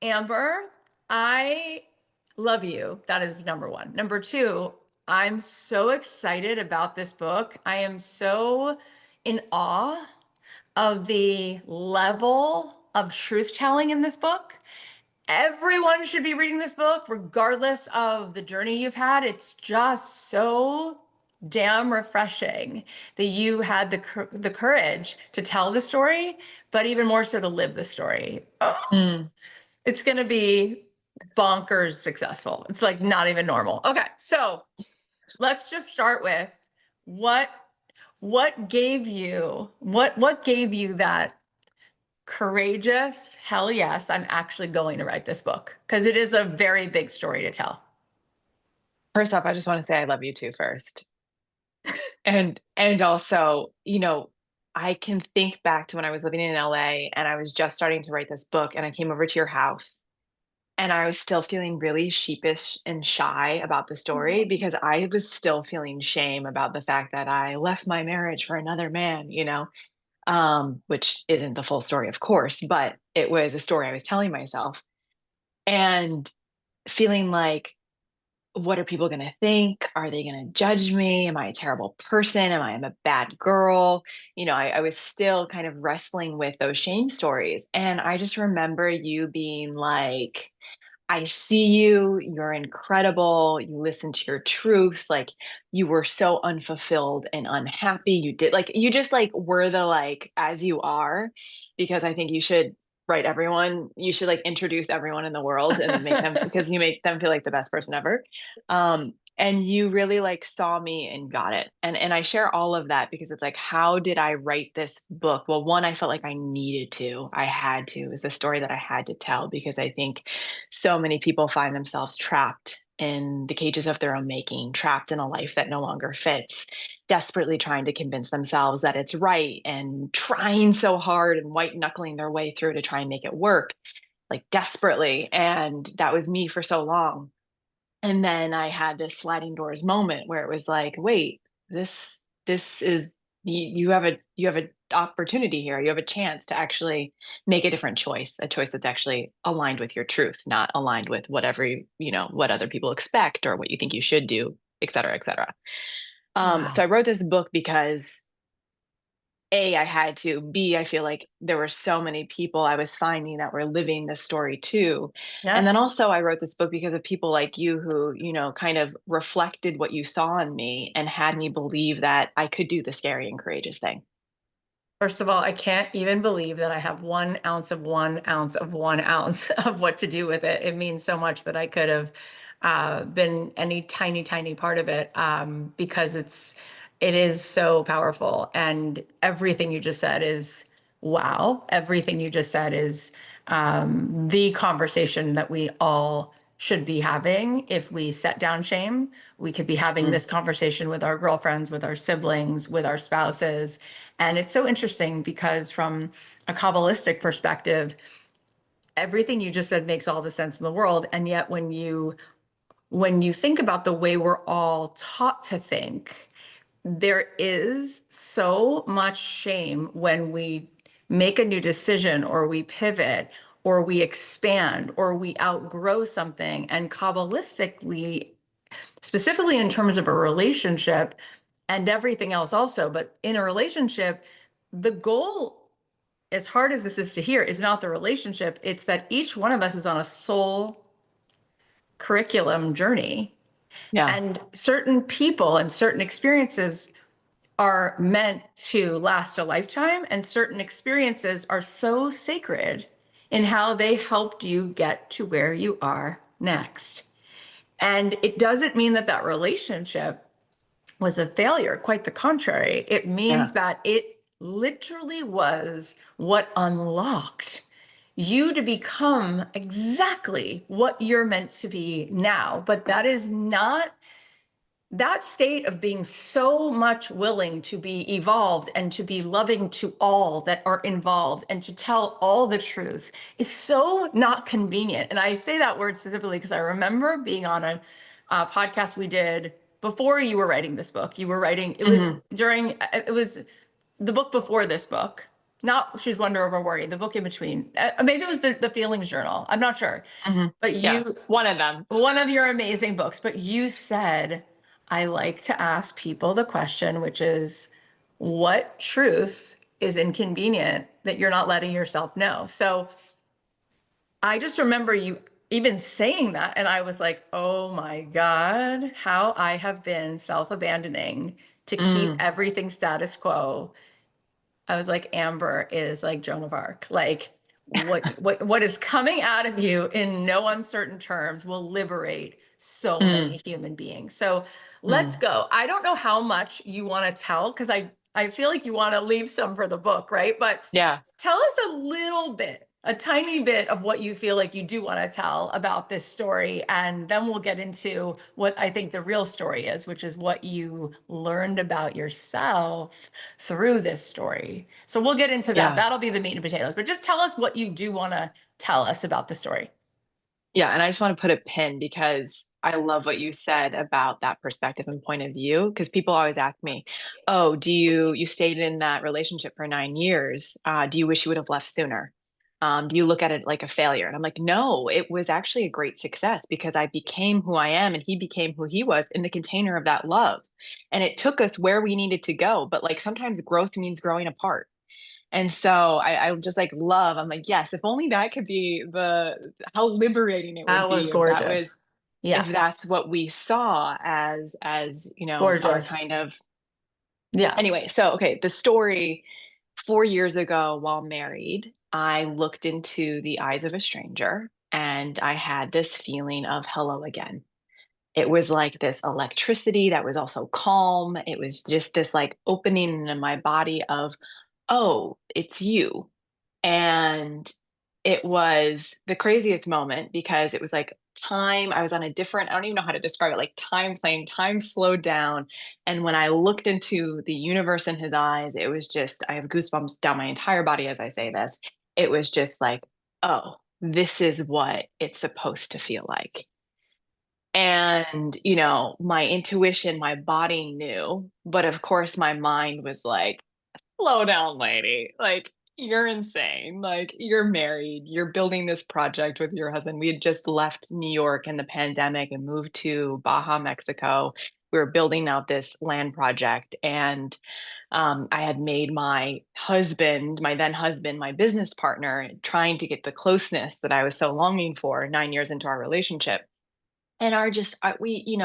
Amber, I love you. That is number one. Number two, I'm so excited about this book. I am so in awe of the level of truth telling in this book. Everyone should be reading this book, regardless of the journey you've had. It's just so damn refreshing that you had the courage to tell the story, but even more so to live the story. Oh, Mm. it's going to be bonkers successful. It's like not even normal. Okay, so let's just start with what what gave you that courageous, hell yes, I'm actually going to write this book, because it is a very big story to tell. First off, I just want to say I love you too first. And also, I can think back to when I was living in LA and I was just starting to write this book and I came over to your house and I was still feeling really sheepish and shy about the story because I was still feeling shame about the fact that I left my marriage for another man, which isn't the full story, of course, but it was a story I was telling myself and feeling like, what are people going to think? Are they going to judge me? Am I a terrible person? Am I a bad girl? I was still kind of wrestling with those shame stories. And I just remember you being like, I see you, you're incredible. You listen to your truth. Like you were so unfulfilled and unhappy. You just like were the like as you are, because I think you should like introduce everyone in the world and make them because you make them feel like the best person ever. And you really like saw me and got it. And I share all of that because it's like, how did I write this book? Well, one, I felt like I needed to. I had to. It was a story that I had to tell because I think so many people find themselves trapped in the cages of their own making, trapped in a life that no longer fits, desperately trying to convince themselves that it's right and trying so hard and white knuckling their way through to try and make it work, like desperately. And that was me for so long. And then I had this sliding doors moment where it was like, wait, this is you have an opportunity here. You have a chance to actually make a different choice, a choice that's actually aligned with your truth, not aligned with what other people expect or what you think you should do, et cetera, et cetera. So I Wow. wrote this book because a, I had to. B, I feel like there were so many people I was finding that were living this story too. And Yep. then also, I wrote this book because of people like you who, kind of reflected what you saw in me and had me believe that I could do the scary and courageous thing. First of all, I can't even believe that I have 1 ounce of 1 ounce of 1 ounce of what to do with it. It means so much that I could have been any tiny, tiny part of it, because it is so powerful. And everything you just said is wow. Everything you just said is the conversation that we all should be having. If we set down shame, we could be having Mm. this conversation with our girlfriends, with our siblings, with our spouses. And it's so interesting because from a Kabbalistic perspective, everything you just said makes all the sense in the world. And yet when you think about the way we're all taught to think, there is so much shame when we make a new decision or we pivot or we expand or we outgrow something. And Kabbalistically, specifically in terms of a relationship and everything else also, but in a relationship, the goal, as hard as this is to hear, is not the relationship. It's that each one of us is on a soul curriculum journey. Yeah. And certain people and certain experiences are meant to last a lifetime, and certain experiences are so sacred in how they helped you get to where you are next. And it doesn't mean that that relationship was a failure. Quite the contrary. It Yeah. means that it literally was what unlocked you to become exactly what you're meant to be now. But that is not that state of being so much willing to be evolved and to be loving to all that are involved and to tell all the truths is so not convenient. And I say that word specifically because I remember being on a podcast we did before you were writing this book. You were writing, it was Hmm. during, it was the book before this book. not She's Wonder Over Worry, the book in between. Maybe it was the Feelings Journal. I'm not sure. Hmm. But Yeah, one of them. one of your amazing books, but you said, I like to ask people the question, which is, what truth is inconvenient that you're not letting yourself know? So I just remember you even saying that, and I was like, oh my God, how I have been self-abandoning to keep Mm, everything status quo. I was like, Amber is like Joan of Arc. Like what is coming out of you in no uncertain terms will liberate so mm, many human beings. So let's mm. go. I don't know how much you want to tell because I feel like you want to leave some for the book, right? But Yeah. tell us a little bit, a tiny bit of what you feel like you do want to tell about this story. And then we'll get into what I think the real story is, which is what you learned about yourself through this story. So we'll get into that. Yeah. That'll be the meat and potatoes. But just tell us what you do want to tell us about the story. Yeah, and I just want to put a pin because I love what you said about that perspective and point of view. Because people always ask me, "Oh, you stayed in that relationship for 9 years? Do you wish you would have left sooner? Do you look at it like a failure?" And I'm like, "No, it was actually a great success because I became who I am, and he became who he was in the container of that love, and it took us where we needed to go. But like sometimes growth means growing apart." And so I just like love, I'm like, yes, if only that could be how liberating it would That was be if that gorgeous. was, Yeah, if that's what we saw as, our gorgeous. kind of, Yeah. anyway. So, okay, the story 4 years ago while married, I looked into the eyes of a stranger and I had this feeling of hello again. It was like this electricity that was also calm. It was just this like opening in my body of, oh, it's you. And it was the craziest moment because it was like time, I was on a different, I don't even know how to describe it, like time plane, time slowed down. And when I looked into the universe in his eyes, it was just, I have goosebumps down my entire body as I say this. It was just like, oh, this is what it's supposed to feel like. And, my intuition, my body knew, but of course my mind was like, slow down, lady. Like, you're insane. Like, you're married. You're building this project with your husband. We had just left New York in the pandemic and moved to Baja, Mexico. We were building out this land project. And I had made my husband, my then husband, my business partner, trying to get the closeness that I was so longing for 9 years into our relationship. And we,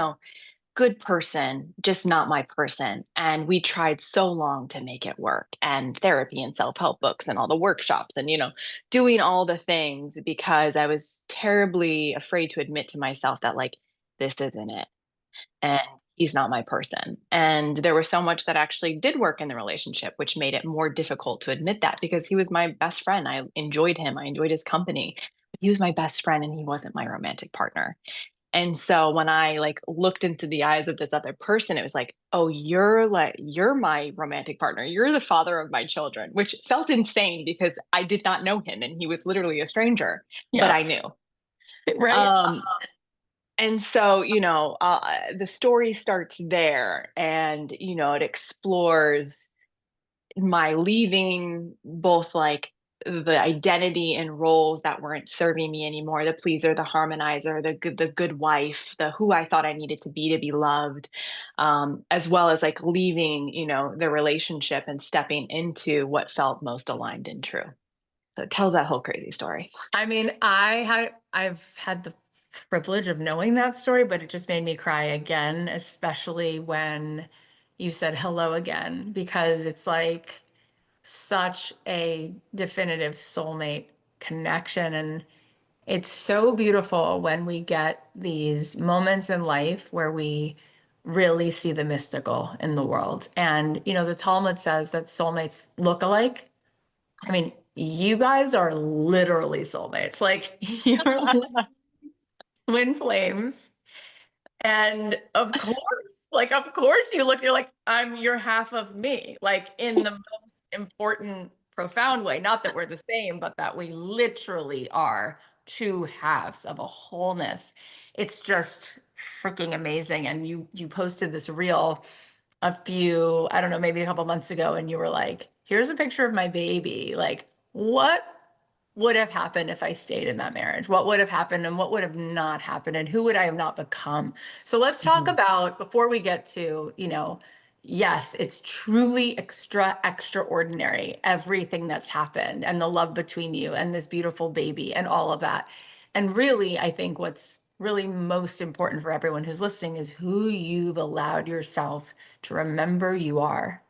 good person, just not my person. And we tried so long to make it work, and therapy and self-help books and all the workshops and, doing all the things because I was terribly afraid to admit to myself that like, this isn't it. And he's not my person. And there was so much that actually did work in the relationship, which made it more difficult to admit that because he was my best friend. I enjoyed him. I enjoyed his company. But he was my best friend and he wasn't my romantic partner. And so when I like looked into the eyes of this other person, it was like, oh, you're my romantic partner. You're the father of my children, which felt insane because I did not know him and he was literally a stranger, but Yeah. I knew. Right. Um, and so, the story starts there and, it explores my leaving both like the identity and roles that weren't serving me anymore, the pleaser, the harmonizer, the good wife, the who I thought I needed to be loved, as well as like leaving, the relationship and stepping into what felt most aligned and true. So tell that whole crazy story. I mean, I've had the privilege of knowing that story, but it just made me cry again, especially when you said hello again, because it's like such a definitive soulmate connection. And it's so beautiful when we get these moments in life where we really see the mystical in the world. And, the Talmud says that soulmates look alike. I mean, you guys are literally soulmates. Like you're twin flames. And of course you're like, you're half of me, like in the most important, profound way. Not that we're the same, but that we literally are two halves of a wholeness. It's just freaking amazing. And you posted this reel a few, I don't know, maybe a couple months ago, and you were like, here's a picture of my baby. Like, what would have happened if I stayed in that marriage? What would have happened and what would have not happened? And who would I have not become? So let's talk Mhm. about, before we get to, yes, it's truly extraordinary, everything that's happened and the love between you and this beautiful baby and all of that. And really, I think what's really most important for everyone who's listening is who you've allowed yourself to remember you are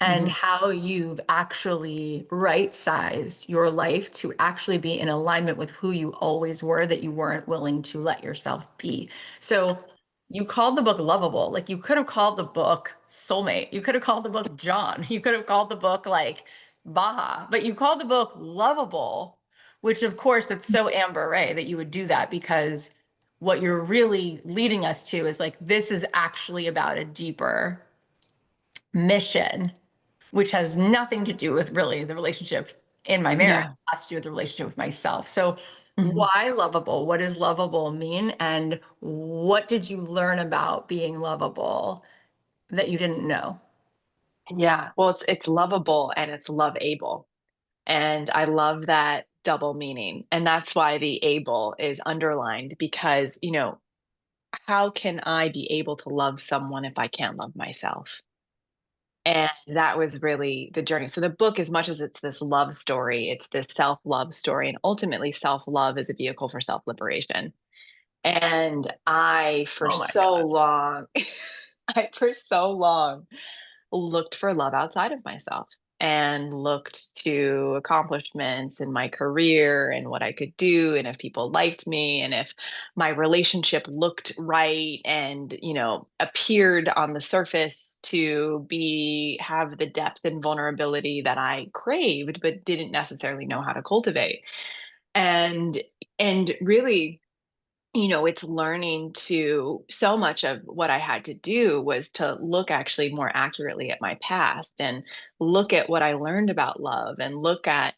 and Mhm. how you've actually right-sized your life to actually be in alignment with who you always were that you weren't willing to let yourself be. So you called the book Loveable. Like you could have called the book Soulmate. You could have called the book John. You could have called the book like Baja, but you called the book Loveable, which of course it's so Amber Ray that you would do that because what you're really leading us to is like this is actually about a deeper mission, which has nothing to do with really the relationship in my marriage. Yeah. It has to do with the relationship with myself. So Mhm. why lovable? What does lovable mean? And what did you learn about being lovable that you didn't know? Yeah. Well, it's lovable and it's loveable. And I love that double meaning. And that's why the able is underlined because, how can I be able to love someone if I can't love myself? And that was really the journey. So the book, as much as it's this love story, it's this self-love story. And ultimately, self-love is a vehicle for self-liberation. And I, for Oh my so God. long, for so long, looked for love outside of myself and looked to accomplishments in my career and what I could do and if people liked me and if my relationship looked right and appeared on the surface to be have the depth and vulnerability that I craved but didn't necessarily know how to cultivate. And and really, it's learning to so much of what I had to do was to look actually more accurately at my past and look at what I learned about love and look at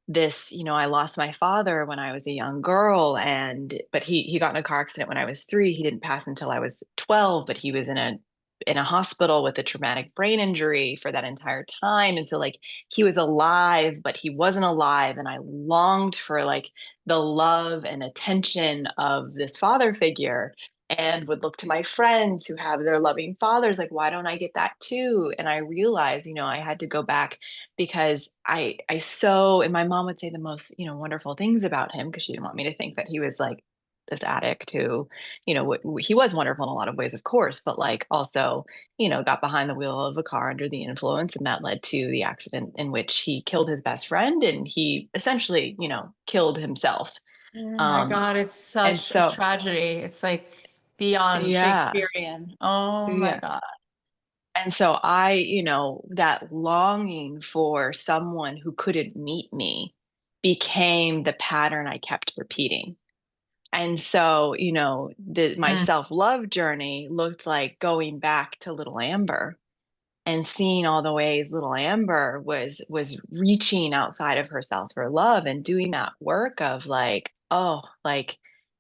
this. I lost my father when I was a young girl, but he got in a car accident when I was 3. He didn't pass until I was 12, but he was in a hospital with a traumatic brain injury for that entire time. And so like he was alive, but he wasn't alive. And I longed for like the love and attention of this father figure and would look to my friends who have their loving fathers like why don't I get that too. And I realized I had to go back because I so and my mom would say the most wonderful things about him because she didn't want me to think that he was like this addict who he was wonderful in a lot of ways, of course, but like also got behind the wheel of a car under the influence, and that led to the accident in which he killed his best friend and he essentially, killed himself. Oh my Um, God, it's and such a so, tragedy. It's like beyond yeah, Shakespearean. Oh my yeah. God. And so that longing for someone who couldn't meet me became the pattern I kept repeating. And so, my Mm. self-love journey looked like going back to little Amber and seeing all the ways little Amber was reaching outside of herself for love and doing that work of like, oh, like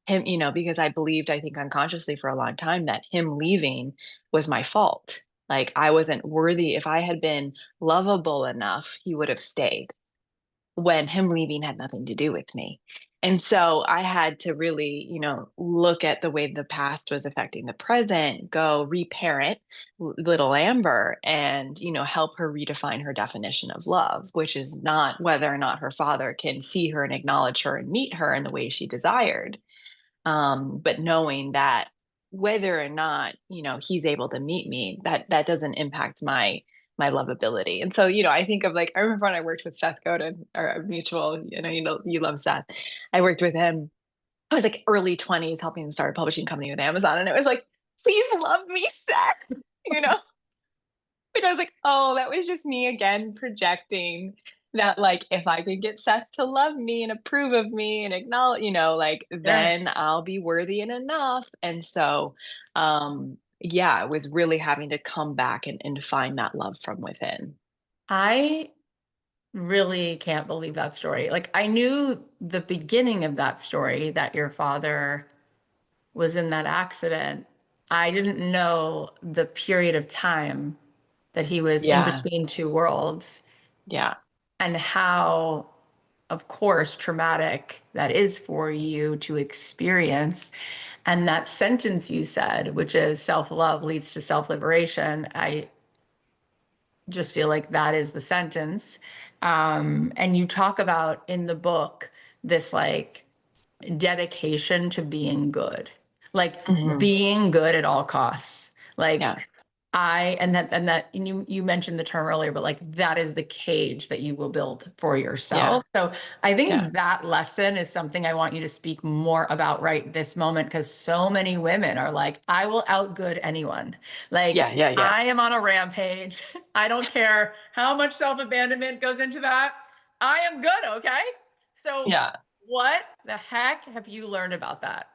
him, because I believed, I think unconsciously for a long time that him leaving was my fault. Like I wasn't worthy. If I had been lovable enough, he would have stayed when him leaving had nothing to do with me. And so I had to really, look at the way the past was affecting the present, go reparent little Amber and, help her redefine her definition of love, which is not whether or not her father can see her and acknowledge her and meet her in the way she desired, but knowing that whether or not he's able to meet me, that doesn't impact my lovability. And so I think of like I remember when I worked with Seth Godin, our mutual, you love Seth. I worked with him. I was like early 20s helping him start a publishing company with Amazon, and it was like, please love me, Seth. you know but I was like, oh, that was just me again projecting that, like, if I could get Seth to love me and approve of me and acknowledge, like, Yeah. then I'll be worthy and enough. And so, yeah, I was really having to come back and find that love from within. I really can't believe that story. Like I knew the beginning of that story that your father was in that accident. I didn't know the period of time that he was in Yeah. between two worlds. Yeah. and how, of course, traumatic that is for you to experience. And that sentence you said, which is self-love leads to self-liberation, I just feel like that is the sentence. And you talk about in the book this like dedication to being good, like Hmm. being good at all costs. Like Yeah. and you mentioned the term earlier, but like that is the cage that you will build for Yeah. yourself. So I Yeah. think that lesson is something I want you to speak more about right this moment, because so many women are like, I will outgood anyone. Yeah. Like Yeah. Yeah. I am on a rampage. I don't care how much self-abandonment goes into that. I am good, okay? So Yeah. what the heck have you learned about that?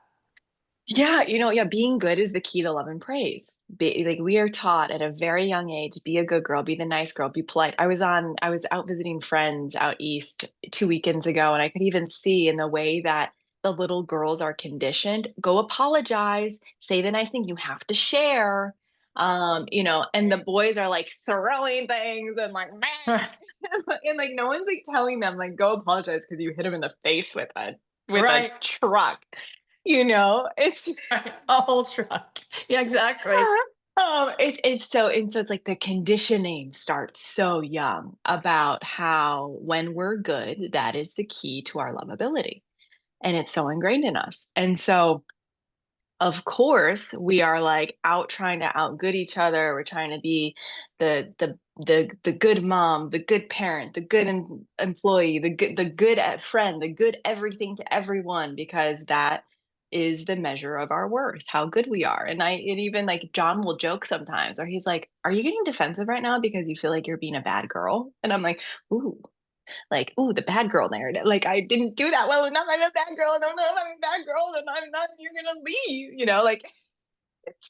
Yeah, yeah, being good is the key to love and praise. Like we are taught at a very young age, be a good girl, be the nice girl, be polite. I was out visiting friends out east 2 weekends ago, and I could even see in the way that the little girls are conditioned, go apologize, say the nice thing, you have to share. And the boys are like throwing things and like, and like no one's like telling them like go apologize because you hit him in the face with a Right. truck. It's Right. A whole truck. Yeah, exactly. it's like the conditioning starts so young about how when we're good, that is the key to our lovability. And it's so ingrained in us. And so of course we are like out trying to outgood each other. We're trying to be the good mom, the good parent, the good employee, the good friend, the good everything to everyone, because that is the measure of our worth, how good we are. And it even like John will joke sometimes, or he's like, are you getting defensive right now because you feel like you're being a bad girl? And I'm ooh like, ooh, the bad girl narrative. Like, I didn't do that well enough. I'm a bad girl. No, no, I'm a bad girl. Then I'm not, you're going to leave. Like,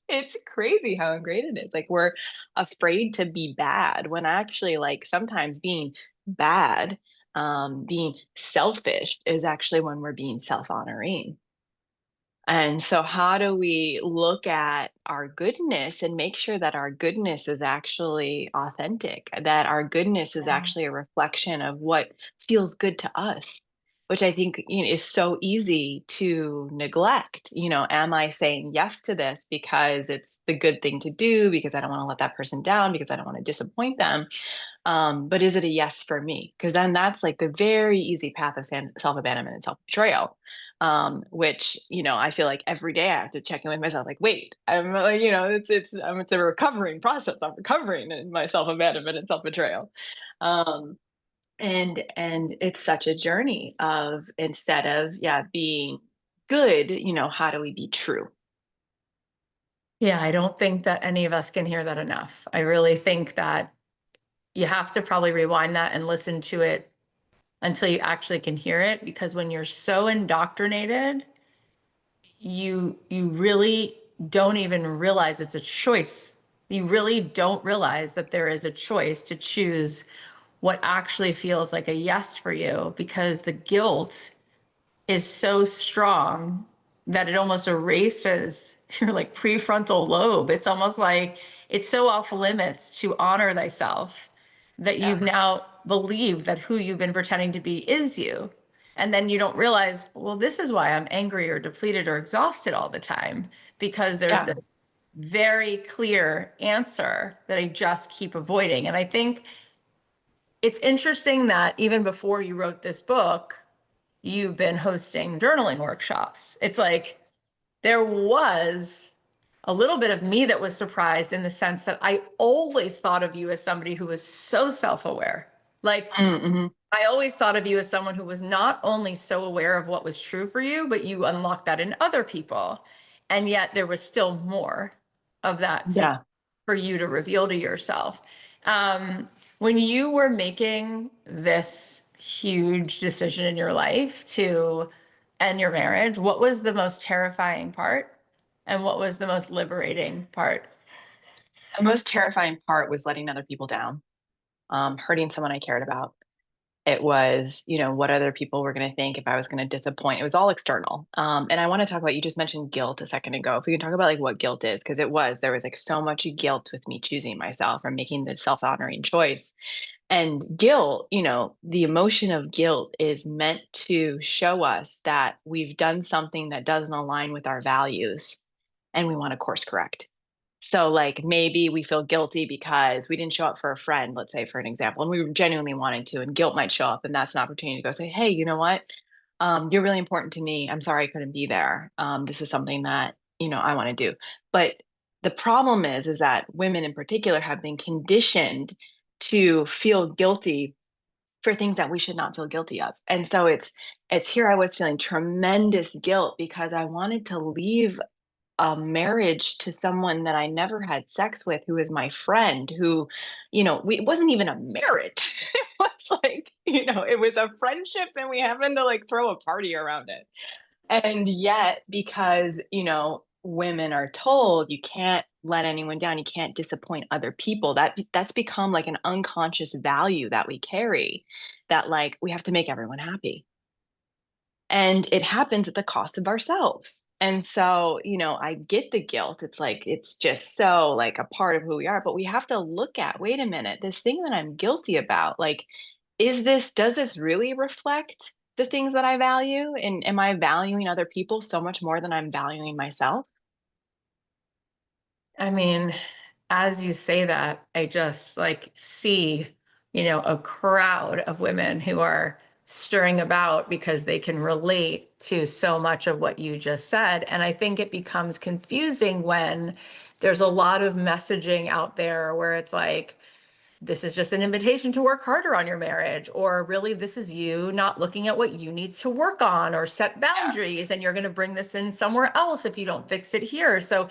it's crazy how ingrained it is. Like, we're afraid to be bad when actually, like, sometimes being bad, being selfish is actually when we're being self honoring. And so, how do we look at our goodness and make sure that our goodness is actually authentic, that our goodness is Yeah. actually a reflection of what feels good to us, which I think is so easy to neglect. Am I saying yes to this because it's the good thing to do, because I don't want to let that person down, because I don't want to disappoint them? But is it a yes for me? Because then that's like the very easy path of self abandonment and self betrayal, which I feel like every day I have to check in with myself. Like, wait, I'm like, it's a recovering process. I'm recovering in my self abandonment and self betrayal, um, and it's such a journey of, instead of being good, how do we be true? Yeah, I don't think that any of us can hear that enough. I really think that you have to probably rewind that and listen to it until you actually can hear it, because when you're so indoctrinated, you really don't even realize it's a choice. You really don't realize that there is a choice to choose what actually feels like a yes for you, because the guilt is so strong that it almost erases your like prefrontal lobe. It's almost like it's so off limits to honor thyself that you've Yeah. now believed that who you've been pretending to be is you. And then you don't realize, well, this is why I'm angry or depleted or exhausted all the time, because there's Yeah. this very clear answer that I just keep avoiding. And I think it's interesting that even before you wrote this book, you've been hosting journaling workshops. It's like there was a little bit of me that was surprised, in the sense that I always thought of you as somebody who was so self-aware. Like Mm-hmm. I always thought of you as someone who was not only so aware of what was true for you, but you unlocked that in other people. And yet there was still more of that Yeah. for you to reveal to yourself. When you were making this huge decision in your life to end your marriage, what was the most terrifying part? And what was the most liberating part? The most terrifying part was letting other people down, hurting someone I cared about. It was, what other people were going to think if I was going to disappoint. It was all external. And I want to talk about, you just mentioned guilt a second ago. If we can talk about like what guilt is, because there was like so much guilt with me choosing myself or making the self honoring choice. And guilt, the emotion of guilt is meant to show us that we've done something that doesn't align with our values and we want to course correct. So, like, maybe we feel guilty because we didn't show up for a friend, let's say, for an example, and we genuinely wanted to, and guilt might show up, and that's an opportunity to go say, hey, you know what? You're really important to me. I'm sorry I couldn't be there. This is something that, I want to do. But the problem is that women in particular have been conditioned to feel guilty for things that we should not feel guilty of. And so it's here I was feeling tremendous guilt because I wanted to leave a marriage to someone that I never had sex with, who is my friend, who, it wasn't even a marriage. It was like, it was a friendship and we happened to like throw a party around it. And yet, because, women are told you can't let anyone down, you can't disappoint other people, that's become like an unconscious value that we carry, that like we have to make everyone happy. And it happens at the cost of ourselves. And so, I get the guilt. It's like, it's just so like a part of who we are. But we have to look at, wait a minute, this thing that I'm guilty about, like, does this really reflect the things that I value? And am I valuing other people so much more than I'm valuing myself? I mean, as you say that, I just like see, a crowd of women who are stirring about because they can relate to so much of what you just said. And I think it becomes confusing when there's a lot of messaging out there where it's like, this is just an invitation to work harder on your marriage, or really, this is you not looking at what you need to work on or set Yeah. boundaries, and you're going to bring this in somewhere else if you don't fix it here. So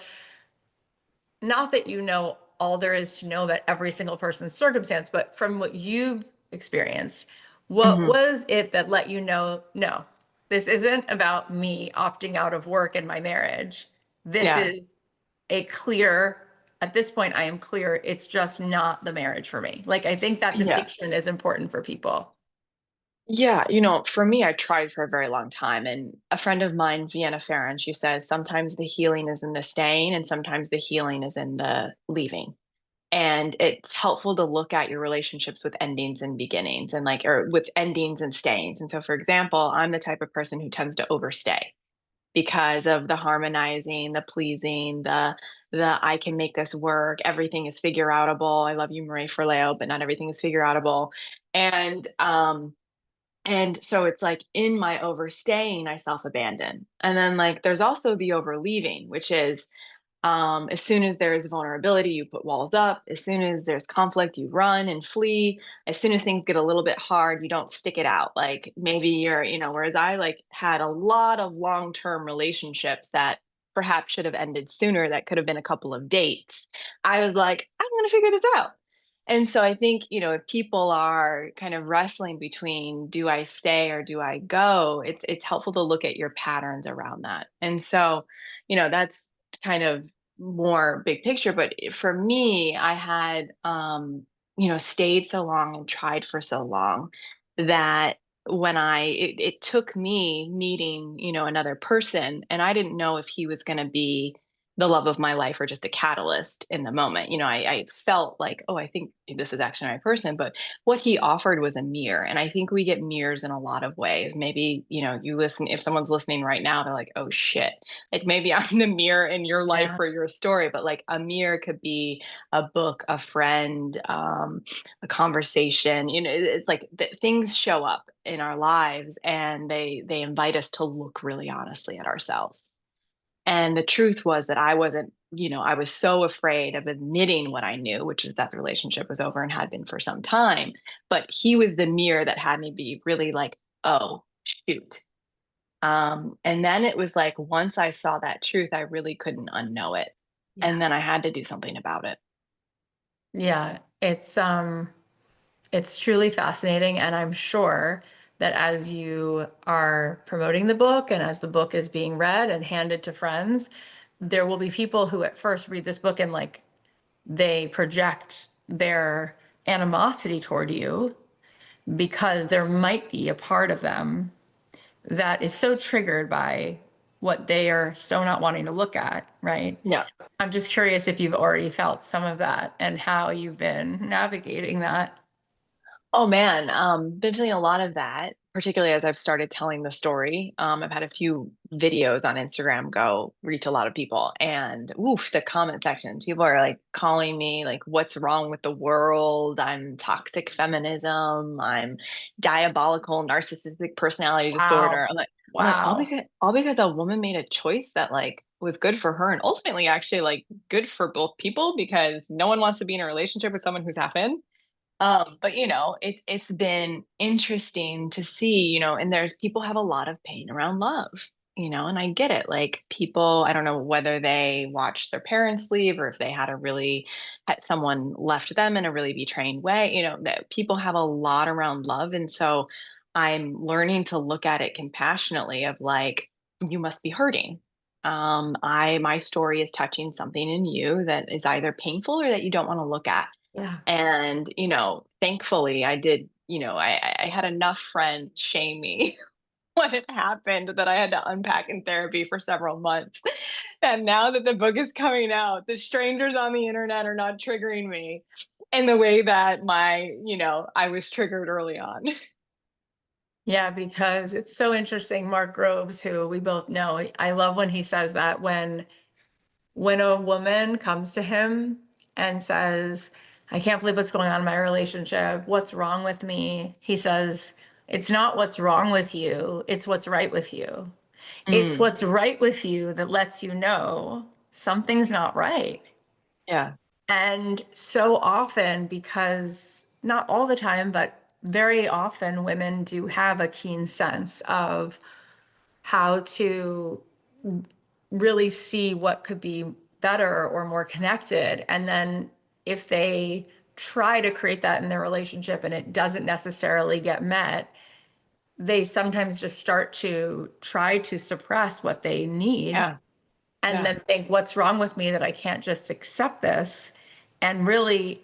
not that you know all there is to know about every single person's circumstance, but from what you've experienced, what Hmm. was it that let you know, no, this isn't about me opting out of work in my marriage. This Yeah. is a clear, at this point, I am clear, it's just not the marriage for me. Like, I think that Yeah. distinction is important for people. Yeah, for me, I tried for a very long time. And a friend of mine, Vienna Farron, she says sometimes the healing is in the staying and sometimes the healing is in the leaving. And it's helpful to look at your relationships with endings and beginnings and like, or with endings and stayings. And so, for example, I'm the type of person who tends to overstay because of the harmonizing, the pleasing, the I can make this work. Everything is figure outable. I love you, Marie Forleo, but not everything is figure outable. And and so it's like in my overstaying, I self abandon. And then like there's also the overleaving, which is as soon as there's vulnerability, you put walls up. As soon as there's conflict, you run and flee. As soon as things get a little bit hard, you don't stick it out. Like maybe whereas I like had a lot of long-term relationships that perhaps should have ended sooner, that could have been a couple of dates. I was like, I'm going to figure this out. And so I think, if people are kind of wrestling between do I stay or do I go, it's helpful to look at your patterns around that. And so, that's kind of more big picture, but for me, I had stayed so long and tried for so long that when it took me meeting, another person, and I didn't know if he was going to be the love of my life or just a catalyst in the moment. I felt like, oh, I think this is actually my person. But what he offered was a mirror. And I think we get mirrors in a lot of ways. Maybe, you listen, if someone's listening right now, they're like, oh shit, like maybe I'm the mirror in your life Yeah. or your story. But like a mirror could be a book, a friend, a conversation. It's like things show up in our lives and they invite us to look really honestly at ourselves. And the truth was that I wasn't, I was so afraid of admitting what I knew, which is that the relationship was over and had been for some time. But he was the mirror that had me be really like, oh, shoot. And then it was like, once I saw that truth, I really couldn't unknow it. Yeah. And then I had to do something about it. Yeah. It's truly fascinating, and I'm sure that as you are promoting the book and as the book is being read and handed to friends, there will be people who at first read this book and like they project their animosity toward you because there might be a part of them that is so triggered by what they are so not wanting to look at, right? Yeah. I'm just curious if you've already felt some of that and how you've been navigating that. Oh man, been feeling a lot of that, particularly as I've started telling the story. I've had a few videos on Instagram go reach a lot of people, and oof, the comment section, people are like calling me like, "What's wrong with the world? I'm toxic feminism. I'm diabolical narcissistic personality disorder." Wow. I'm like, Wow. all because a woman made a choice that like was good for her and ultimately actually like good for both people because no one wants to be in a relationship with someone who's half in. But it's been interesting to see, and there's people have a lot of pain around love, and I get it. Like people, I don't know whether they watched their parents leave or if they had someone left them in a really betraying way, that people have a lot around love. And so I'm learning to look at it compassionately of like, you must be hurting. My story is touching something in you that is either painful or that you don't want to look at. Yeah. And, thankfully I did, I had enough friends shame me when it happened that I had to unpack in therapy for several months. And now that the book is coming out, the strangers on the internet are not triggering me in the way that I was triggered early on. Yeah, because it's so interesting. Mark Groves, who we both know, I love when he says that when a woman comes to him and says, I can't believe what's going on in my relationship. What's wrong with me? He says, it's not what's wrong with you, it's what's right with you. It's Mm, what's right with you that lets you know something's not right. yeah, And so often, because not all the time, but very often, women do have a keen sense of how to really see what could be better or more connected. And then if they try to create that in their relationship and it doesn't necessarily get met, they sometimes just start to try to suppress what they need yeah, and yeah. then think, what's wrong with me that I can't just accept this? And really,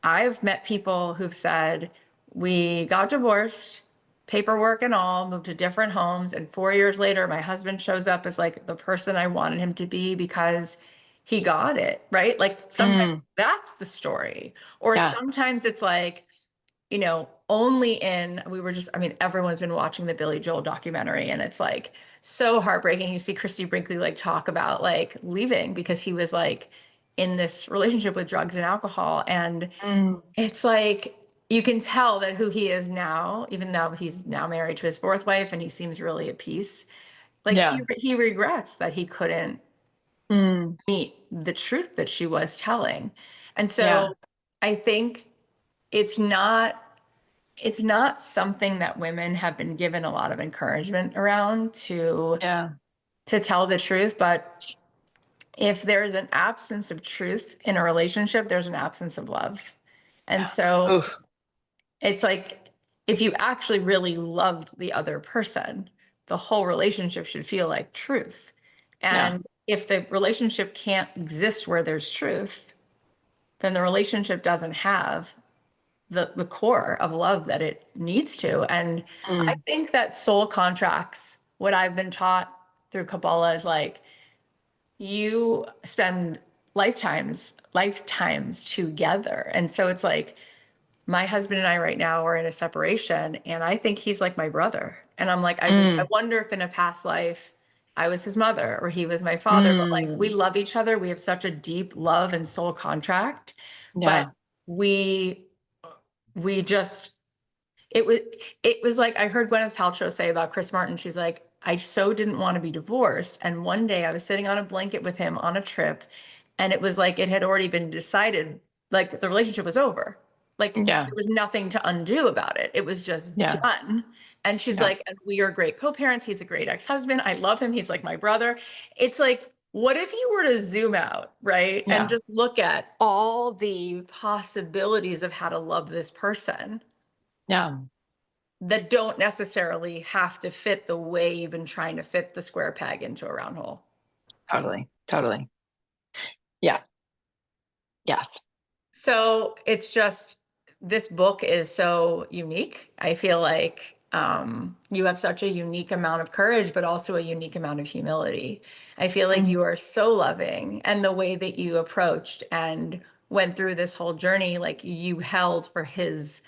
I've met people who've said, we got divorced, paperwork and all, moved to different homes. And 4 years later, my husband shows up as like the person I wanted him to be because he got it, right? Like sometimes Mm, that's the story. Or yeah. sometimes it's like, only in, we were just, I mean, everyone's been watching the Billy Joel documentary and it's like so heartbreaking. You see Christy Brinkley like talk about like leaving because he was like in this relationship with drugs and alcohol. And Mm, it's like you can tell that who he is now, even though he's now married to his fourth wife and he seems really at peace. Like he yeah. he regrets that he couldn't Mm, meet the truth that she was telling. And yeah, so I think it's not it's not something that women have been given a lot of encouragement around yeah. to tell the truth, but if there is an absence of truth in a relationship, there's an absence of love. And so Oof, it's like if you actually really love the other person, the whole relationship should feel like truth. yeah. And if the relationship can't exist where there's truth, then the relationship doesn't have the core of love that it needs to. And I Mm, think that soul contracts, what I've been taught through Kabbalah is like you spend lifetimes together. And so it's like my husband and I right now are in a separation, and I think he's like my brother. And I'm like, I mm, wonder if in a past life I was his mother or he was my father, but like we mm, love each other. We have such a deep love and soul contract, but yeah. we we just it was it was like I heard Gwyneth Paltrow say about Chris Martin. She's like, I so didn't want to be divorced. And one day I was sitting on a blanket with him on a trip, and it was like it had already been decided, like the relationship was over. Like Yeah. there was nothing to undo about it. It was just Yeah. done. And she's Yeah. like, and we are great co-parents. He's a great ex-husband. I love him. He's like my brother. It's like, what if you were to zoom out, right? And Yeah. just look at all the possibilities of how to love this person Yeah. that don't necessarily have to fit the way you've been trying to fit the square peg into a round hole. Totally. Totally. Yeah. Yes. So it's just this book is so unique. I feel like you have such a unique amount of courage, but also a unique amount of humility. I feel like Mm, you are so loving, and the way that you approached and went through this whole journey, like you held for his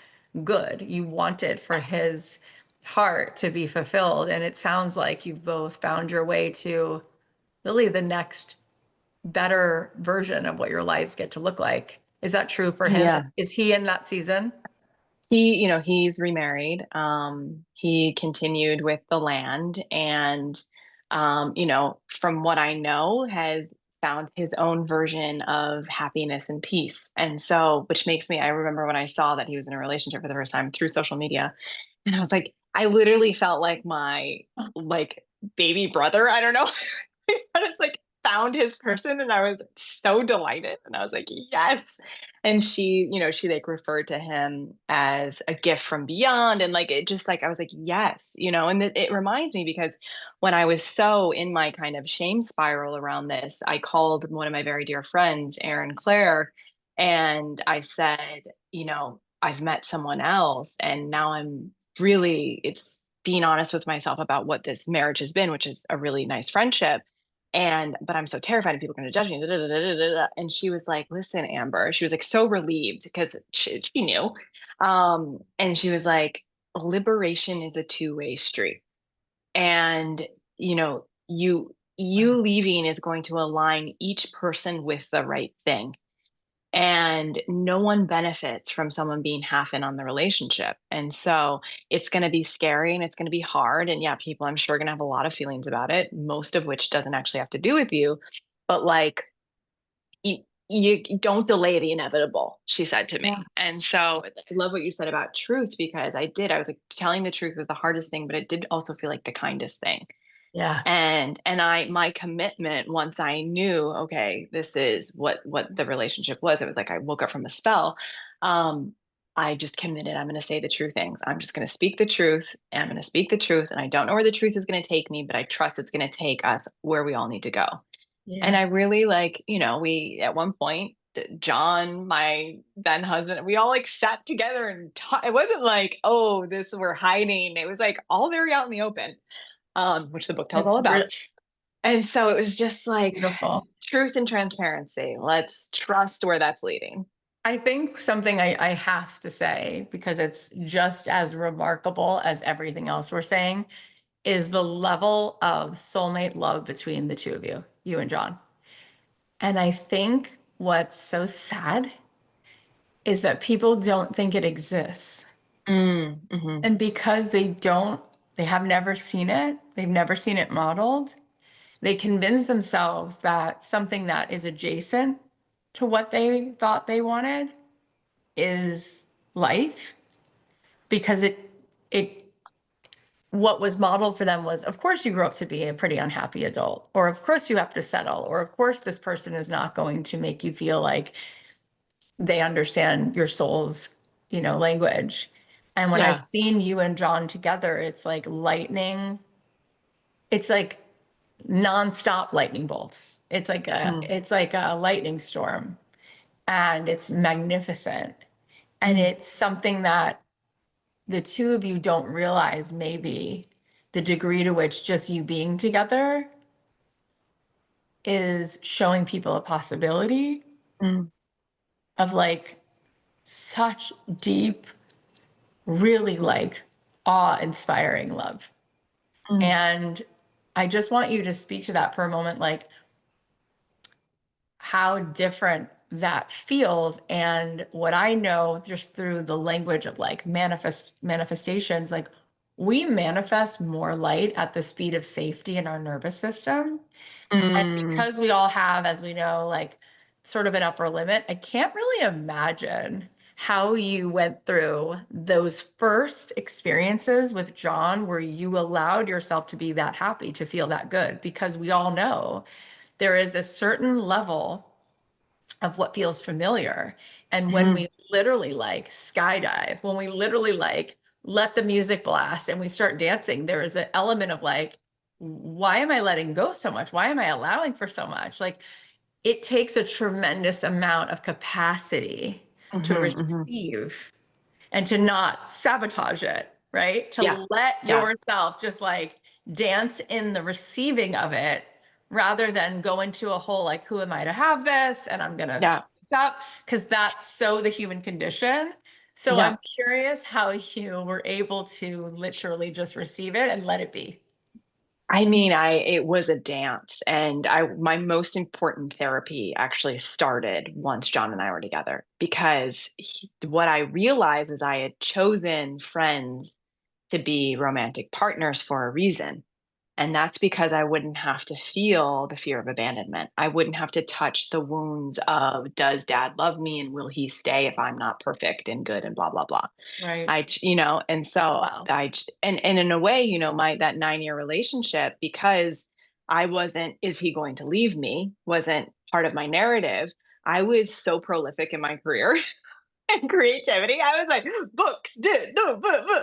good. You wanted for his heart to be fulfilled. And it sounds like you've both found your way to really the next better version of what your lives get to look like. Is that true for him? Yeah. Is he in that season? He's remarried. He continued with the land and, from what I know, has found his own version of happiness and peace. And so, which makes me, I remember when I saw that he was in a relationship for the first time through social media, and I was like, I literally felt like my like baby brother. I don't know. But it's like found his person and I was so delighted and I was like, yes. And she like referred to him as a gift from beyond. And like it just like I was like, yes, and it reminds me because when I was so in my kind of shame spiral around this, I called one of my very dear friends, Erin Claire, and I said, I've met someone else and now it's being honest with myself about what this marriage has been, which is a really nice friendship. But I'm so terrified of people going to judge me. Da, da, da, da, da, da. And she was like, listen, Amber, she was like so relieved because she knew. And she was like, liberation is a two-way street. And, you leaving is going to align each person with the right thing. And no one benefits from someone being half in on the relationship. And so it's going to be scary and it's going to be hard. And yeah, people I'm sure are going to have a lot of feelings about it, most of which doesn't actually have to do with you. But like, you don't delay the inevitable, she said to Yeah. me. And so I love what you said about truth because I was like, telling the truth was the hardest thing, but it did also feel like the kindest thing. Yeah. And my commitment, once I knew, okay, this is what the relationship was, it was like I woke up from a spell. um I just committed, I'm going to say the true things, I'm just going to speak the truth, and I'm going to speak the truth, and I don't know where the truth is going to take me, but I trust it's going to take us where we all need to go. And Yeah. I really like, we at one point, John, my then husband, we all like sat together and it wasn't like, oh, this we're hiding, it was like all very out in the open, which the book tells It's all really about. And so it was just like beautiful. truth and transparency. Let's trust where that's leading. I think something I have to say, because it's just as remarkable as everything else we're saying, is the level of soulmate love between the two of you, you and John. And I think what's so sad is that people don't think it exists. Mm-hmm. And because they have never seen it, they've never seen it modeled, they convince themselves that something that is adjacent to what they thought they wanted is life, because it what was modeled for them was, of course you grew up to be a pretty unhappy adult, or of course you have to settle, or of course this person is not going to make you feel like they understand your soul's, language. And when I've Yeah. seen you and John together, it's like lightning. It's like nonstop lightning bolts. Mm, It's like a lightning storm, and it's magnificent. And mm, it's something that the two of you don't realize, maybe the degree to which just you being together is showing people a possibility mm, of like such deep, really like awe-inspiring love. mm, And I just want you to speak to that for a moment, like how different that feels. And what I know just through the language of like manifestations, like we manifest more light at the speed of safety in our nervous system. And mm, because we all have, as we know, like sort of an upper limit, I can't really imagine how you went through those first experiences with John where you allowed yourself to be that happy, to feel that good, because we all know there is a certain level of what feels familiar. And when mm, we literally like skydive, when we literally like let the music blast and we start dancing, there is an element of like, why am I letting go so much? Why am I allowing for so much? Like it takes a tremendous amount of capacity to mhm, mhm. receive and to not sabotage it, right? Yeah. To let Yeah. yourself just like dance in the receiving of it rather than go into a whole like, who am I to have this? And I'm going to screw Yeah. this up, because that's so the human condition. So Yeah. I'm curious how you were able to literally just receive it and let it be. I mean, it was a dance, and I my most important therapy actually started once John and I were together because what I realized is I had chosen friends to be romantic partners for a reason. And that's because I wouldn't have to feel the fear of abandonment. I wouldn't have to touch the wounds of, does dad love me and will he stay if I'm not perfect and good and blah blah blah. Right. And so Wow. and in a way, my that 9 year relationship, because I wasn't, is he going to leave me, wasn't part of my narrative. I was so prolific in my career and creativity. I was like, books,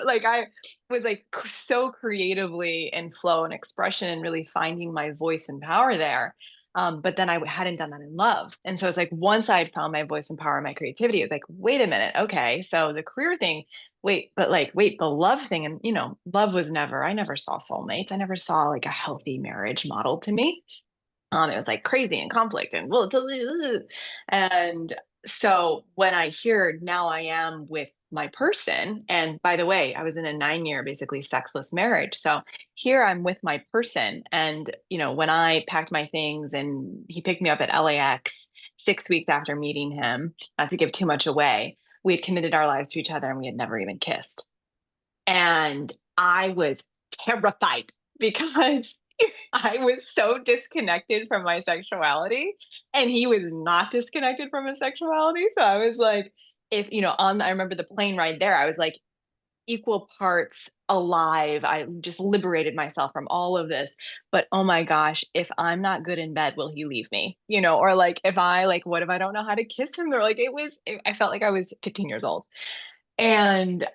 like I was like so creatively in flow and expression and really finding my voice and power there. But then I hadn't done that in love. And so it's like once I'd found my voice and power and my creativity, it was like, wait a minute, okay, so the career thing, wait, but like, wait, the love thing, and love was never, I never saw soulmates. I never saw like a healthy marriage model to me. It was like crazy and conflict and and so when I hear now I am with my person, and by the way, I was in a 9 year basically sexless marriage. So here I'm with my person, and when I packed my things and he picked me up at LAX 6 weeks after meeting him, not to give too much away, we had committed our lives to each other and we had never even kissed. And I was terrified because I was so disconnected from my sexuality and he was not disconnected from his sexuality. So I was like, if, I remember the plane ride there, I was like equal parts alive. I just liberated myself from all of this. But oh my gosh, if I'm not good in bed, will he leave me? Or like, if I like, what if I don't know how to kiss him? Or like, I felt like I was 15 years old. And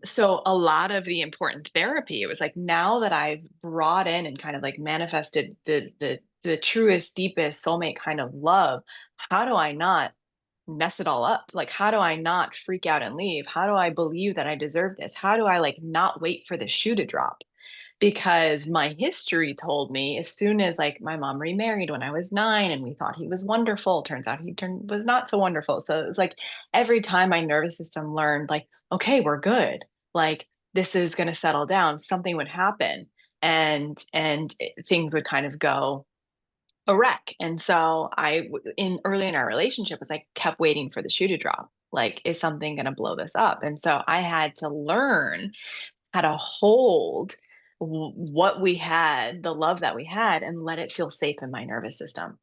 so a lot of the important therapy, it was like now that I've brought in and kind of like manifested the truest, deepest soulmate kind of love, how do I not mess it all up? Like, how do I not freak out and leave? How do I believe that I deserve this? How do I like not wait for the shoe to drop? Because my history told me as soon as like my mom remarried when I was 9 and we thought he was wonderful, turns out was not so wonderful. So it was like every time my nervous system learned like, okay, we're good. Like this is going to settle down, something would happen things would kind of go a wreck. And so in early in our relationship was like kept waiting for the shoe to drop. Like, is something going to blow this up? And so I had to learn how to hold what we had, the love that we had, and let it feel safe in my nervous system.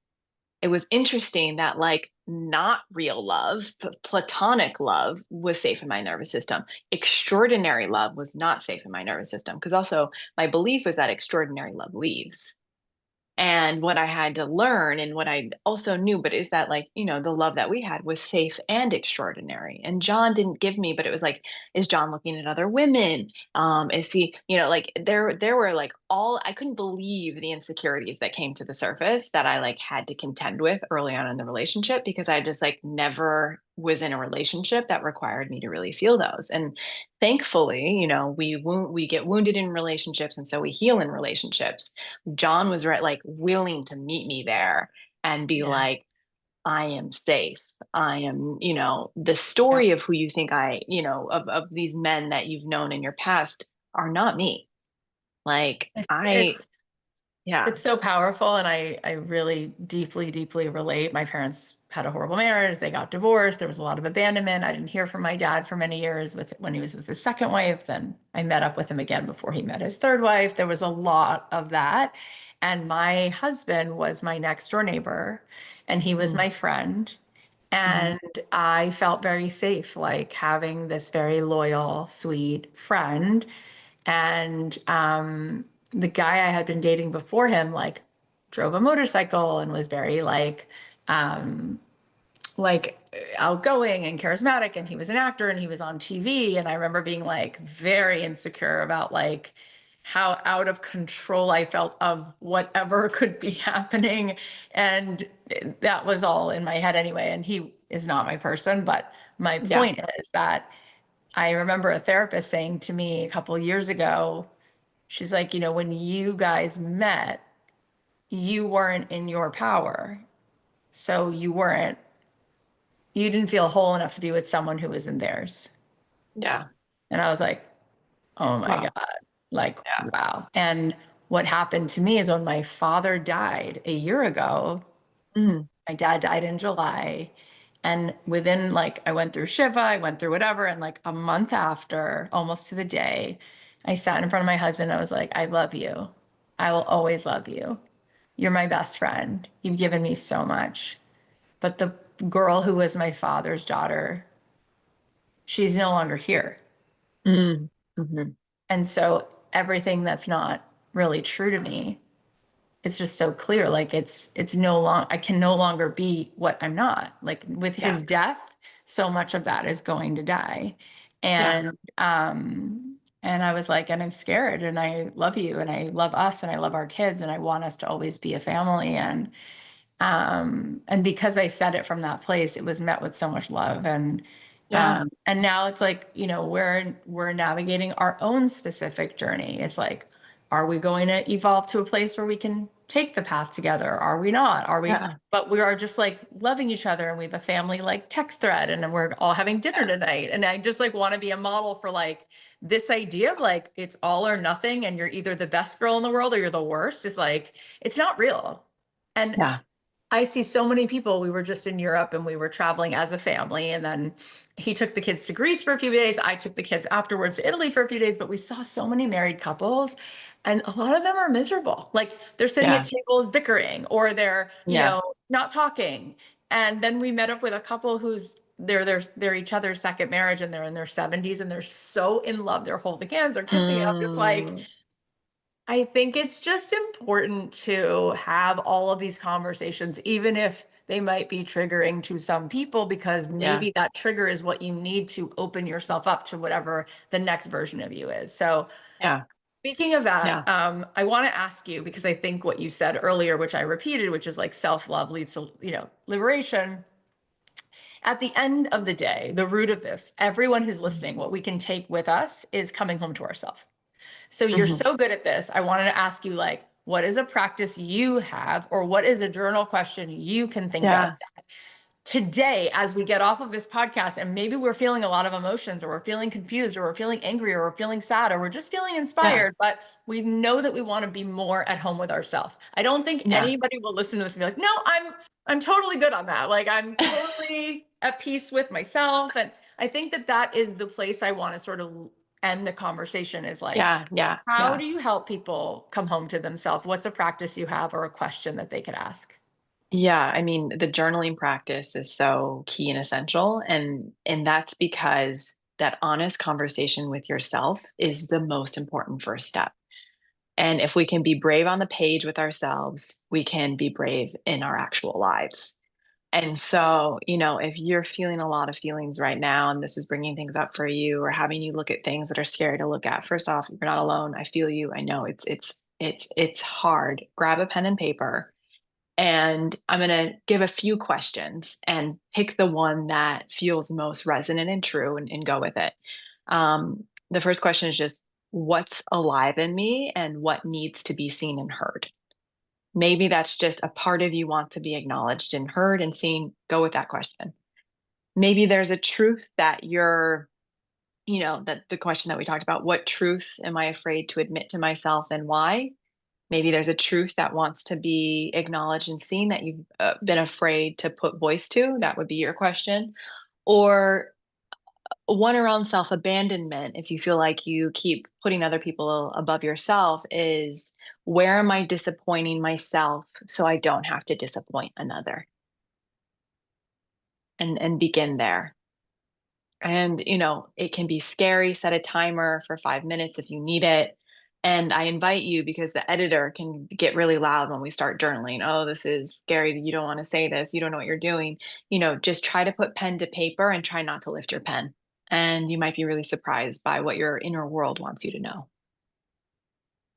It was interesting that, like, not real love, but platonic love was safe in my nervous system. Extraordinary love was not safe in my nervous system because also my belief was that extraordinary love leaves. And what I had to learn and what I also knew, but is that like, the love that we had was safe and extraordinary. And John didn't give me, but it was like, is John looking at other women? Is he, like there were like I couldn't believe the insecurities that came to the surface that I like had to contend with early on in the relationship because I just like never was in a relationship that required me to really feel those. And thankfully, we get wounded in relationships and so we heal in relationships. John was right, like willing to meet me there and be Yeah. like, I am safe. I am, the Yeah. story of who you think of these men that you've known in your past are not me. Like, It's it's yeah, It's so powerful, and I really deeply, deeply relate. My parents had a horrible marriage. They got divorced. There was a lot of abandonment. I didn't hear from my dad for many years when he was with his second wife. Then I met up with him again before he met his third wife. There was a lot of that. And my husband was my next door neighbor, and he was mm, my friend. mhm, And I felt very safe, like having this very loyal, sweet friend. And the guy I had been dating before him, like, drove a motorcycle and was very um, like outgoing and charismatic. And he was an actor and he was on TV. And I remember being like very insecure about like how out of control I felt of whatever could be happening. And that was all in my head anyway. And he is not my person. But my yeah, point is that I remember a therapist saying to me a couple years ago, she's like, when you guys met, you weren't in your power. So you didn't feel whole enough to be with someone who was in theirs. Yeah. And I was like, oh my Wow. God, like, Yeah. wow. And what happened to me is when my father died a year ago, Mm. my dad died in July. And within like, I went through Shiva, I went through whatever. And like a month after, almost to the day, I sat in front of my husband. I was like, I love you. I will always love you. You're my best friend. You've given me so much. But the girl who was my father's daughter, she's no longer here. Mm. Hmm. And so everything that's not really true to me, it's just so clear. Like it's no long I can no longer be what I'm not. Like with Yeah. his death, so much of that is going to die. Yeah. And I was like, and I'm scared and I love you and I love us and I love our kids and I want us to always be a family. And because I said it from that place, it was met with so much love. Yeah. And now it's like, we're navigating our own specific journey. It's like, are we going to evolve to a place where we can take the path together? Are we not? Are we, Yeah. but we are just like loving each other and we have a family like text thread and then we're all having dinner Yeah. tonight. And I just like want to be a model for like this idea of like it's all or nothing and you're either the best girl in the world or you're the worst is like, it's not real. And Yeah. I see so many people. We were just in Europe and we were traveling as a family. And then he took the kids to Greece for a few days. I took the kids afterwards to Italy for a few days. But we saw so many married couples, and a lot of them are miserable. Like they're sitting at Yeah. tables bickering or they're, Yeah. not talking. And then we met up with a couple who's they're each other's second marriage and they're in their 70s and they're so in love. They're holding hands, they're kissing. And I'm just like, Mm. I think it's just important to have all of these conversations, even if they might be triggering to some people, because Yeah. maybe that trigger is what you need to open yourself up to whatever the next version of you is. So, Yeah. speaking of that, Yeah. I want to ask you because I think what you said earlier, which I repeated, which is like self-love leads to, liberation. At the end of the day, the root of this, everyone who's listening, what we can take with us is coming home to ourselves. So you're Hmm. so good at this. I wanted to ask you, like, what is a practice you have, or what is a journal question you can think of Yeah. today as we get off of this podcast? And maybe we're feeling a lot of emotions, or we're feeling confused, or we're feeling angry, or we're feeling sad, or we're just feeling Yeah. inspired, but we know that we want to be more at home with ourselves. I don't think Yeah. anybody will listen to this and be like, no, I'm totally good on that. Like I'm totally at peace with myself. And I think that that is the place I want to sort of end the conversation is like, Yeah. Yeah. how Yeah. do you help people come home to themselves? What's a practice you have or a question that they could ask? Yeah, I mean, the journaling practice is so key and essential, and that's because that honest conversation with yourself is the most important first step. And if we can be brave on the page with ourselves, we can be brave in our actual lives. And so, if you're feeling a lot of feelings right now and this is bringing things up for you or having you look at things that are scary to look at, first off, you're not alone. I feel you. I know it's hard. Grab a pen and paper and I'm going to give a few questions and pick the one that feels most resonant and true and go with it. The first question is just what's alive in me and what needs to be seen and heard. Maybe that's just a part of you wants to be acknowledged and heard and seen. Go with that question. Maybe there's a truth that that the question that we talked about, what truth am I afraid to admit to myself and why? Maybe there's a truth that wants to be acknowledged and seen that you've been afraid to put voice to. That would be your question. Or one around self abandonment, if you feel like you keep putting other people above yourself, is where am I disappointing myself so I don't have to disappoint another? And begin there. And, it can be scary. Set a timer for 5 minutes if you need it. And I invite you because the editor can get really loud when we start journaling. Oh, this is scary. You don't want to say this. You don't know what you're doing. Just try to put pen to paper and try not to lift your pen. And you might be really surprised by what your inner world wants you to know.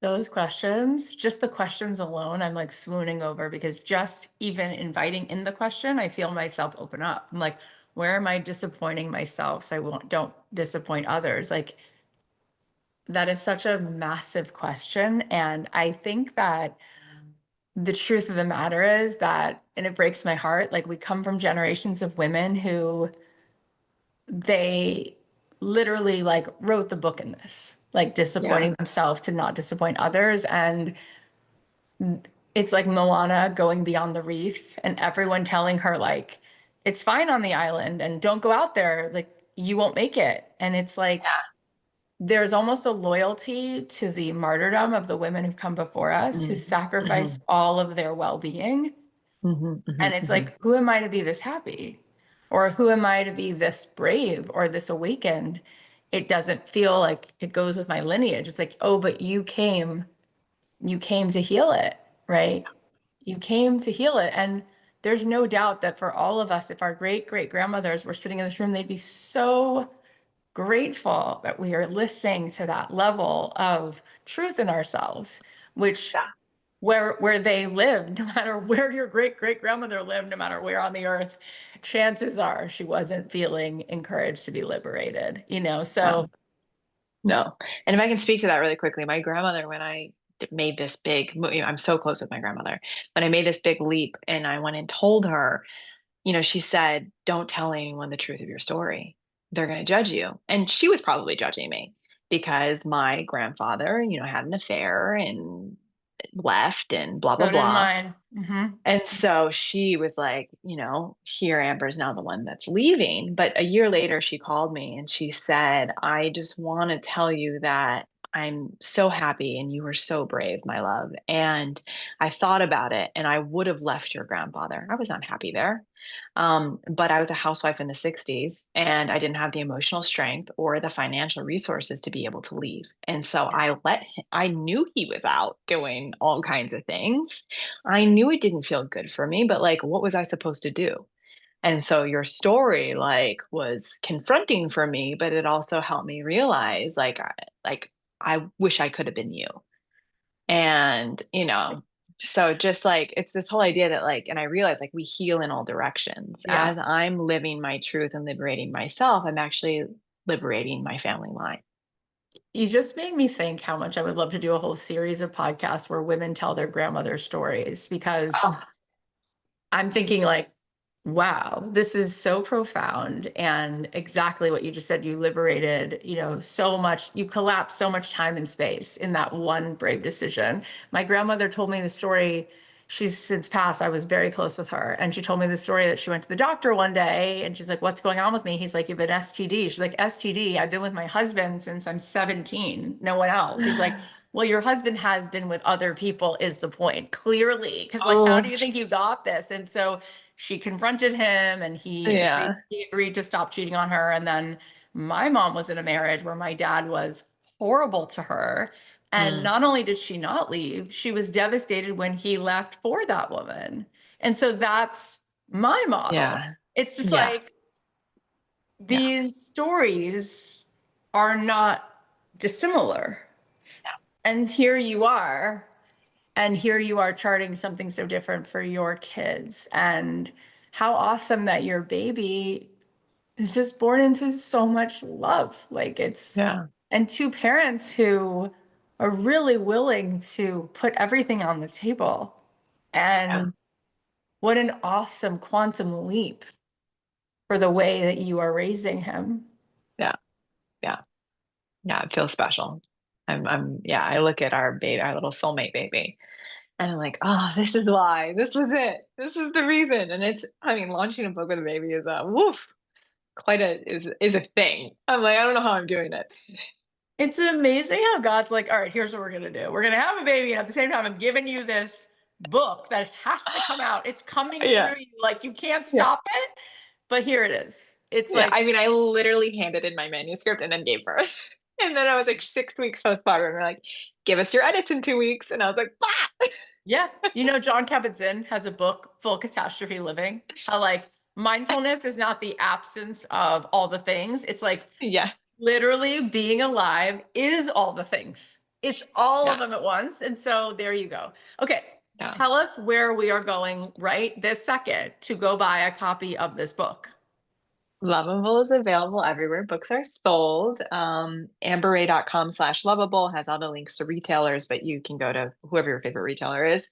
Those questions, just the questions alone, I'm like swooning over because just even inviting in the question, I feel myself open up. I'm like, where am I disappointing myself so I won't don't disappoint others? Like that is such a massive question. And I think that the truth of the matter is that, and it breaks my heart, like we come from generations of women who they literally like wrote the book in this, like Yeah. disappointing themselves to not disappoint others. And it's like Moana going beyond the reef and everyone telling her like it's fine on the island and don't go out there, like you won't make it. And it's like there's almost a loyalty to the martyrdom of the women who've come before us who Mm-hmm. sacrificed all of their well-being. Hmm. Hmm. And it's Hmm. like, who am I to be this happy? Or who am I to be this brave or this awakened? It doesn't feel like it goes with my lineage. It's like, oh, but you came to heal it, right? You came to heal it. And there's no doubt that for all of us, if our great great grandmothers were sitting in this room, they'd be so grateful that we are listening to that level of truth in ourselves, which Yeah. where they lived, no matter where your great great grandmother lived, no matter where on the earth, chances are she wasn't feeling encouraged to be liberated, you know? No, So no. And if I can speak to that really quickly, my grandmother, when I made this big, I'm so close with my grandmother. When I made this big leap and I went and told her, she said, "Don't tell anyone the truth of your story. They're going to judge you." And she was probably judging me because my grandfather, had an affair and left and blah, blah, so did blah. mine. And so she was like, here Amber's now the one that's leaving. But a year later, she called me and she said, "I just want to tell you that I'm so happy and you were so brave, my love. And I thought about it and I would have left your grandfather. I was not happy there. But I was a housewife in the 60s and I didn't have the emotional strength or the financial resources to be able to leave. And so I knew he was out doing all kinds of things. I knew it didn't feel good for me, but like, what was I supposed to do?" And so your story like was confronting for me, but it also helped me realize like I wish I could have been you. And, so just like it's this whole idea that like, and I realize like we heal in all directions. Yeah. As I'm living my truth and liberating myself, I'm actually liberating my family line. You just made me think how much I would love to do a whole series of podcasts where women tell their grandmother stories because Oh, I'm thinking like, wow, this is so profound and exactly what you just said. You liberated, so much, you collapsed so much time and space in that one brave decision. My grandmother told me the story. She's since passed. I was very close with her. And she told me the story that she went to the doctor one day and she's like, "What's going on with me?" He's like, "You have an STD." She's like, "STD? I've been with my husband since I'm 17. No one else." He's like, "Well, your husband has been with other people, is the point, clearly. Because, like, how do oh, you think you got this?" And so she confronted him and yeah. he agreed to stop cheating on her. And then my mom was in a marriage where my dad was horrible to her. And Mm, not only did she not leave, she was devastated when he left for that woman. And so that's my model. yeah. It's just Yeah. like Yeah. these stories are not dissimilar. And here you are, and here you are charting something so different for your kids. And how awesome that your baby is just born into so much love. Like it's, Yeah. and two parents who are really willing to put everything on the table. Yeah. And what an awesome quantum leap for the way that you are raising him. Yeah. Yeah. Yeah, it feels special. Yeah, I look at our baby, our little soulmate baby, and I'm like, oh, this is why. This was it. This is the reason. And I mean, launching a book with a baby is a woof, is a thing. I'm like, I don't know how I'm doing it. It's amazing how God's like, all right, here's what we're going to do. We're going to have a baby. And at the same time, I'm giving you this book that has to come out. It's coming Yeah. through you. Like, you can't Yeah. stop it. But here it is. It's Yeah. like, I mean, I literally handed in my manuscript and then gave birth. And then I was like 6 weeks postpartum. And they're like, give us your edits in 2 weeks. And I was like, bah! yeah. John Kabat-Zinn has a book, Full Catastrophe Living, how like mindfulness is not the absence of all the things. It's like Yeah. literally being alive is all the things. It's all of them Yes. at once. And so there you go. Okay. Yeah. Tell us where we are going right this second to go buy a copy of this book. Loveable is available everywhere books are sold. Amberray.com/lovable has all the links to retailers, but you can go to whoever your favorite retailer is.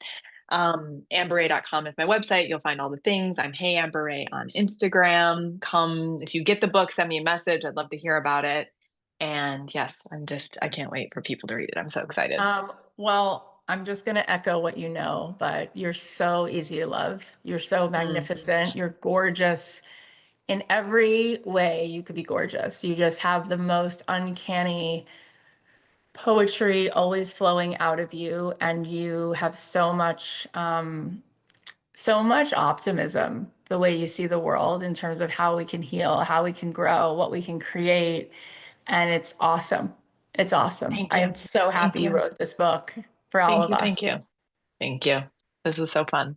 Amberray.com is my website. You'll find all the things. I'm Hey Amberray on Instagram. Come, if you get the book, send me a message. I'd love to hear about it. And yes, I can't wait for people to read it. I'm so excited. Well, I'm just going to echo what you know, but you're so easy to love. You're so Mm, magnificent. You're gorgeous in every way you could be gorgeous. You just have the most uncanny poetry always flowing out of you, and you have so much optimism, the way you see the world in terms of how we can heal, how we can grow, what we can create. And it's awesome. It's awesome. thank I you. am so Thank happy you you. wrote this book for all Thank of you. Thank us. you. Thank you. This was so fun.